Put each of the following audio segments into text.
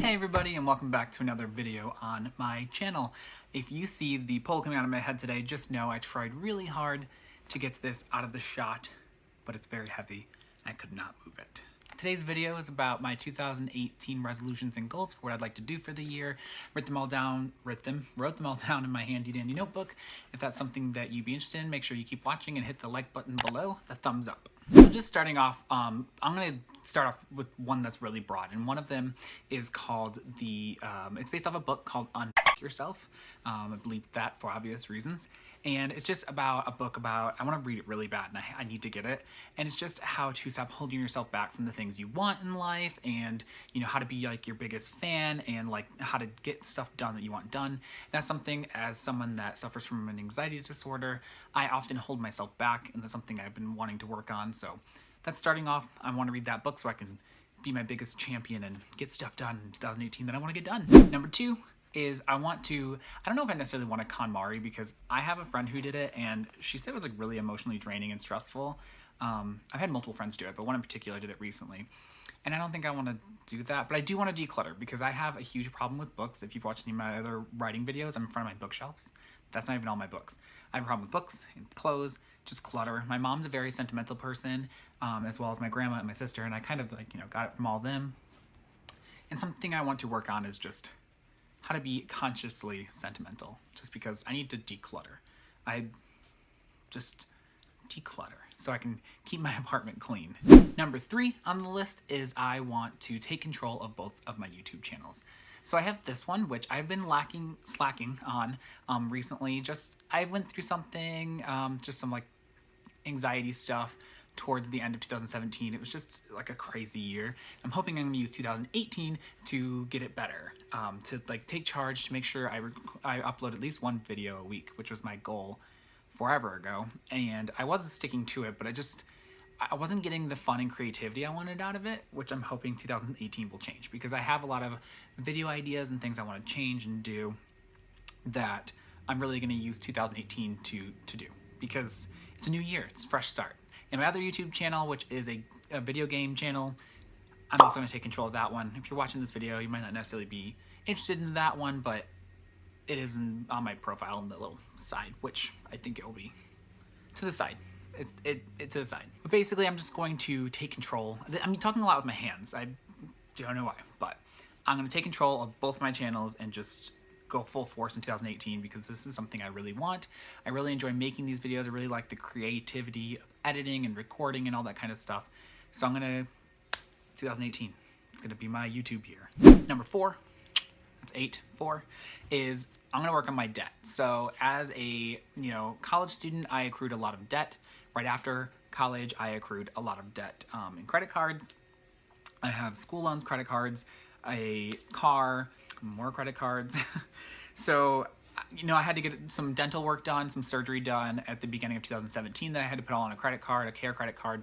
Hey everybody, and welcome back to another video on my channel. If you see the pole coming out of my head today, just know I tried really hard to get this out of the shot, but it's very heavy. I could not move it. Today's video is about my 2018 resolutions and goals for what I'd like to do for the year. Wrote them all down in my handy dandy notebook. If that's something that you'd be interested in, make sure you keep watching and hit the like button below, the thumbs up. So just starting off, I'm going to start off with one that's really broad, and one of them is called it's based off a book called Unpack Yourself. I believe that for obvious reasons. And it's just about a book about, I want to read it really bad and I need to get it. And it's just how to stop holding yourself back from the things you want in life, and you know, how to be like your biggest fan, and like how to get stuff done that you want done. And that's something, as someone that suffers from an anxiety disorder, I often hold myself back, and that's something I've been wanting to work on. So that's starting off. I want to read that book so I can be my biggest champion and get stuff done in 2018 that I want to get done. Number two is I don't know if I necessarily want to KonMari, because I have a friend who did it and she said it was like really emotionally draining and stressful. I've had multiple friends do it, but one in particular did it recently. And I don't think I want to do that, but I do want to declutter, because I have a huge problem with books. If you've watched any of my other writing videos, I'm in front of my bookshelves. That's not even all my books. I have a problem with books and clothes, just clutter. My mom's a very sentimental person, as well as my grandma and my sister, and I kind of like, got it from all of them. And something I want to work on is just how to be consciously sentimental, just because I need to declutter. I just declutter so I can keep my apartment clean. Number three on the list is I want to take control of both of my YouTube channels. So I have this one, which I've been slacking on recently. I went through something, just some like anxiety stuff towards the end of 2017. It was just like a crazy year. I'm hoping I'm gonna use 2018 to get it better, to like take charge, to make sure I upload at least one video a week, which was my goal forever ago. And I was sticking to it, but I wasn't getting the fun and creativity I wanted out of it, which I'm hoping 2018 will change, because I have a lot of video ideas and things I want to change and do that I'm really going to use 2018 to do, because it's a new year, it's a fresh start. And my other YouTube channel, which is a video game channel, I'm also going to take control of that one. If you're watching this video, you might not necessarily be interested in that one, but it is on my profile in the little side, which I think it will be to the side. It's to the side. But basically, I'm just going to take control. I'm talking a lot with my hands. I don't know why, but I'm going to take control of both my channels and just go full force in 2018, because this is something I really want. I really enjoy making these videos. I really like the creativity of editing and recording and all that kind of stuff. So 2018, it's going to be my YouTube year. Number four, that's 4, is I'm going to work on my debt. So as a college student, I accrued a lot of debt. Right after college, I accrued a lot of debt in credit cards. I have school loans, credit cards, a car, more credit cards. So, I had to get some dental work done, some surgery done at the beginning of 2017 that I had to put all on a credit card, a care credit card.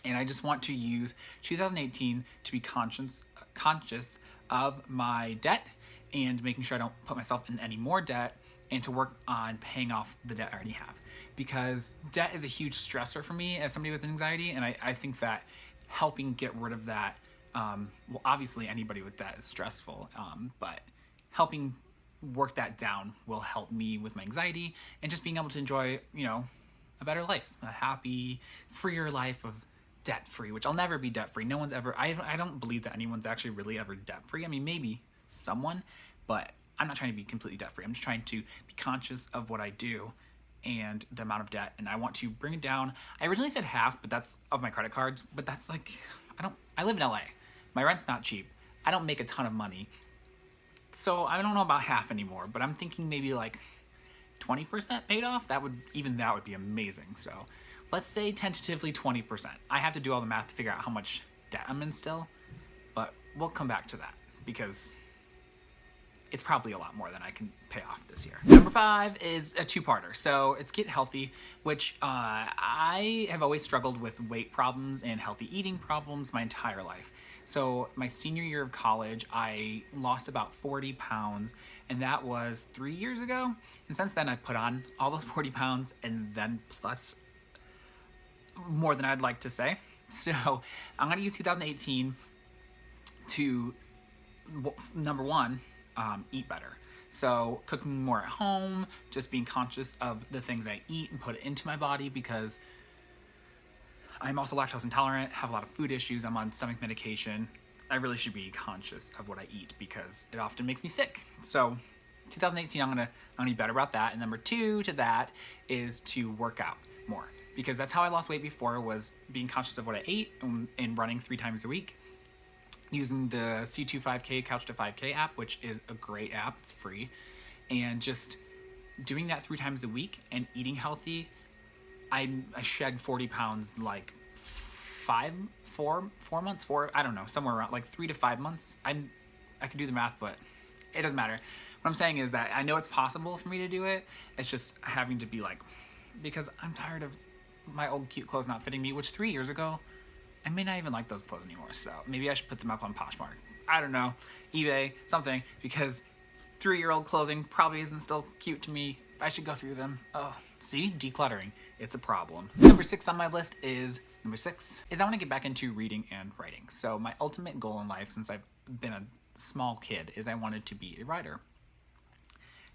And I just want to use 2018 to be conscious of my debt and making sure I don't put myself in any more debt, and to work on paying off the debt I already have. Because debt is a huge stressor for me as somebody with anxiety, and I think that helping get rid of that, well, obviously anybody with debt is stressful, but helping work that down will help me with my anxiety, and just being able to enjoy, a better life, a happy, freer life of debt-free, which I'll never be debt-free. No one's ever, I don't believe that anyone's actually really ever debt-free. I mean, maybe someone, but I'm not trying to be completely debt-free. I'm just trying to be conscious of what I do and the amount of debt, and I want to bring it down. I originally said half, but that's of my credit cards, but that's like, I live in LA. My rent's not cheap. I don't make a ton of money. So I don't know about half anymore, but I'm thinking maybe like 20% paid off. That would be amazing. So let's say tentatively 20%. I have to do all the math to figure out how much debt I'm in still, but we'll come back to that, because it's probably a lot more than I can pay off this year. Number 5 is a two-parter. So it's Get Healthy, which I have always struggled with weight problems and healthy eating problems my entire life. So my senior year of college, I lost about 40 pounds, and that was 3 years ago. And since then, I've put on all those 40 pounds and then plus more than I'd like to say. So I'm gonna use 2018 to number one, eat better. So cooking more at home, just being conscious of the things I eat and put into my body, because I'm also lactose intolerant, have a lot of food issues, I'm on stomach medication. I really should be conscious of what I eat because it often makes me sick. So 2018, I'm gonna be better about that. And number two to that is to work out more, because that's how I lost weight before, was being conscious of what I ate and running 3 times a week, using the C25K Couch to 5K app, which is a great app, it's free, and just doing that 3 times a week and eating healthy. I shed 40 pounds like 4 months, I don't know, somewhere around like 3 to 5 months. I could do the math, but it doesn't matter. What I'm saying is that I know it's possible for me to do it. It's just having to be like, because I'm tired of my old cute clothes not fitting me, which 3 years ago, I may not even like those clothes anymore. So maybe I should put them up on Poshmark. I don't know, eBay, something, because 3-year-old clothing probably isn't still cute to me. I should go through them. Oh, see, decluttering, it's a problem. Number 6 on my list is I want to get back into reading and writing. So my ultimate goal in life since I've been a small kid is I wanted to be a writer.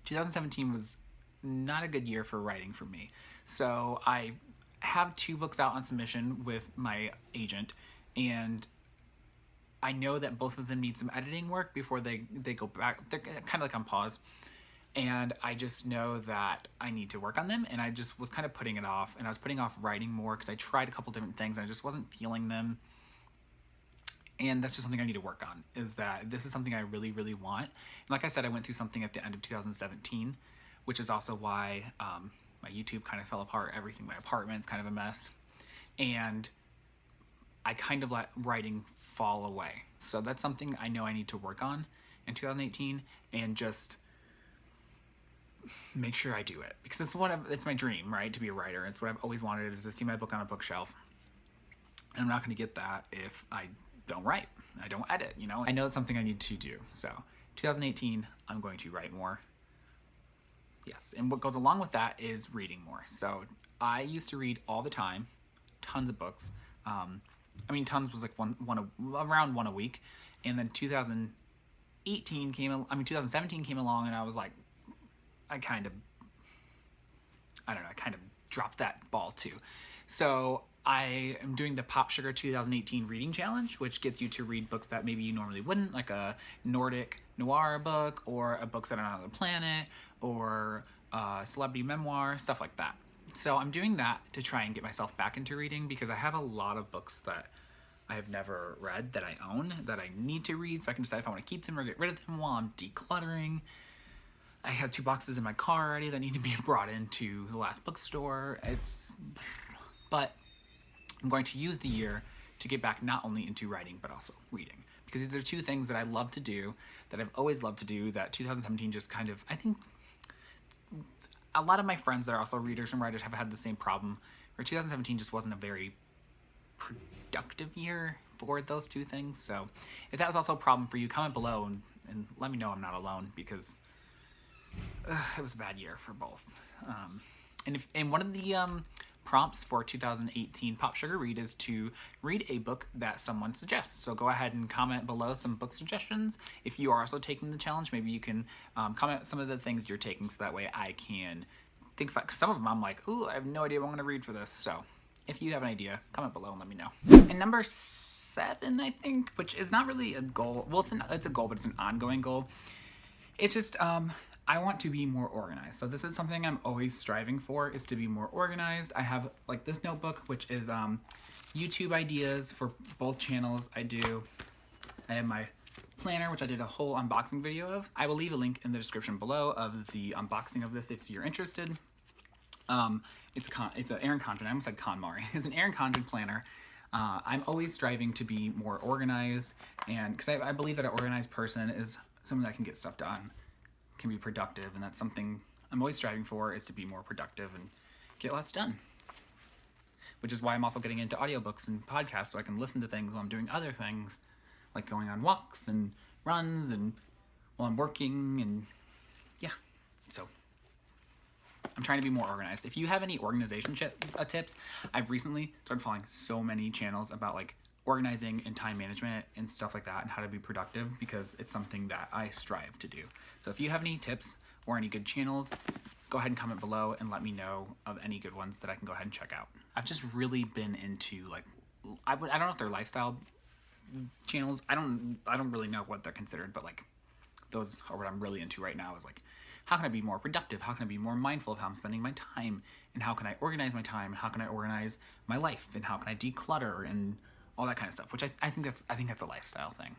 2017 was not a good year for writing for me. So I have 2 books out on submission with my agent, and I know that both of them need some editing work before they go back. They're kind of like on pause. And I just know that I need to work on them, and I just was kind of putting it off, and I was putting off writing more because I tried a couple different things and I just wasn't feeling them. And that's just something I need to work on, is that this is something I really, really want. And like I said, I went through something at the end of 2017, which is also why my YouTube kind of fell apart, everything, my apartment's kind of a mess. And I kind of let writing fall away. So that's something I know I need to work on in 2018, and just make sure I do it, because it's my dream, right? To be a writer. It's what I've always wanted, is to see my book on a bookshelf. And I'm not going to get that if I don't write, I don't edit, you know? I know it's something I need to do. So 2018, I'm going to write more. Yes, and what goes along with that is reading more. So I used to read all the time, tons of books. I mean, tons was like around one a week. And then 2017 came along, and I was like, I kind of dropped that ball too. So I am doing the Pop Sugar 2018 Reading Challenge, which gets you to read books that maybe you normally wouldn't, like a Nordic noir book, or a book set on another planet, or a celebrity memoir, stuff like that. So I'm doing that to try and get myself back into reading, because I have a lot of books that I have never read that I own, that I need to read, so I can decide if I want to keep them or get rid of them while I'm decluttering. I have 2 boxes in my car already that need to be brought into the last bookstore. But I'm going to use the year to get back not only into writing, but also reading. Because these are 2 things that I love to do, that I've always loved to do, that 2017 just kind of, I think a lot of my friends that are also readers and writers have had the same problem, where 2017 just wasn't a very productive year for those 2 things. So if that was also a problem for you, comment below and let me know I'm not alone, because it was a bad year for both. And one of the prompts for 2018 Pop Sugar Read is to read a book that someone suggests. So go ahead and comment below some book suggestions. If you are also taking the challenge, maybe you can comment some of the things you're taking, so that way I can think about, 'cause some of them I'm like, ooh, I have no idea what I'm going to read for this. So if you have an idea, comment below and let me know. And number 7, I think, which is not really a goal. Well, it's a goal, but it's an ongoing goal. It's just I want to be more organized. So this is something I'm always striving for, is to be more organized. I have like this notebook, which is YouTube ideas for both channels. I have my planner, which I did a whole unboxing video of. I will leave a link in the description below of the unboxing of this if you're interested. It's an Erin Condren. I almost said KonMari. It's an Erin Condren planner. I'm always striving to be more organized, and because I believe that an organized person is someone that can get stuff done, can be productive, and that's something I'm always striving for, is to be more productive and get lots done. Which is why I'm also getting into audiobooks and podcasts, so I can listen to things while I'm doing other things, like going on walks and runs and while I'm working, and yeah. So I'm trying to be more organized. If you have any organization tips, I've recently started following so many channels about like organizing and time management and stuff like that and how to be productive, because it's something that I strive to do. So if you have any tips or any good channels, go ahead and comment below and let me know of any good ones that I can go ahead and check out. I've just really been into like, I don't know if they're lifestyle channels. I don't really know what they're considered, but like those are what I'm really into right now, is like, how can I be more productive? How can I be more mindful of how I'm spending my time? And how can I organize my time? How can I organize my life? And how can I declutter and all that kind of stuff, which I think that's a lifestyle thing.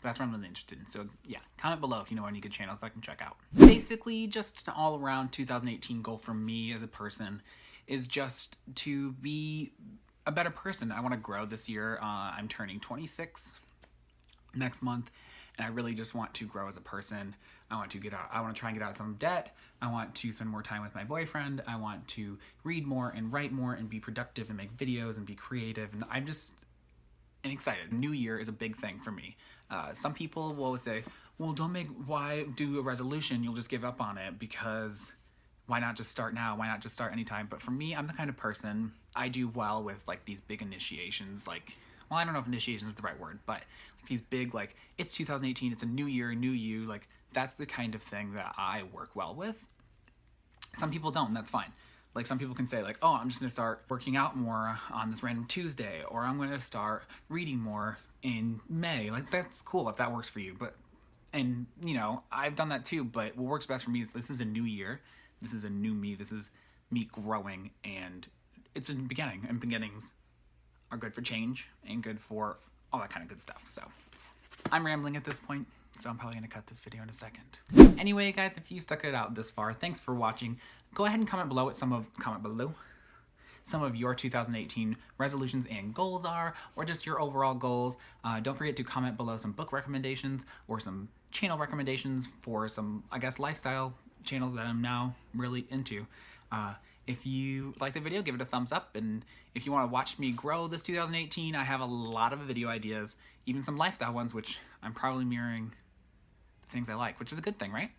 That's what I'm really interested in. So yeah, comment below if you know any good channels that I can check out. Basically, just an all around 2018 goal for me as a person is just to be a better person. I want to grow this year. I'm turning 26 next month, and I really just want to grow as a person. I want to try and get out of some debt. I want to spend more time with my boyfriend. I want to read more and write more and be productive and make videos and be creative. And I'm just excited. New Year is a big thing for me. Some people will always say, well, why do a resolution? You'll just give up on it, because why not just start now? Why not just start anytime? But for me, I'm the kind of person, I do well with like these big initiations, like, well, I don't know if initiation is the right word, but like these big, like, it's 2018, it's a new year, new you, like that's the kind of thing that I work well with. Some people don't, and that's fine. Like some people can say like, oh, I'm just gonna start working out more on this random Tuesday, or I'm gonna start reading more in May. Like that's cool if that works for you. But, and you know, I've done that too, but what works best for me is this is a new year. This is a new me. This is me growing, and it's a beginning, and beginnings are good for change and good for all that kind of good stuff. So I'm rambling at this point, so I'm probably going to cut this video in a second. Anyway, guys, if you stuck it out this far, thanks for watching. Go ahead and comment below what some of your 2018 resolutions and goals are, or just your overall goals. Don't forget to comment below some book recommendations or some channel recommendations for some, I guess, lifestyle channels that I'm now really into. If you like the video, give it a thumbs up, and if you want to watch me grow this 2018, I have a lot of video ideas, even some lifestyle ones, which I'm probably mirroring the things I like, which is a good thing, right?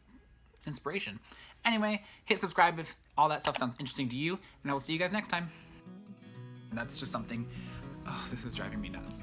Inspiration. Anyway, hit subscribe if all that stuff sounds interesting to you, and I will see you guys next time. And that's just something, oh, this is driving me nuts.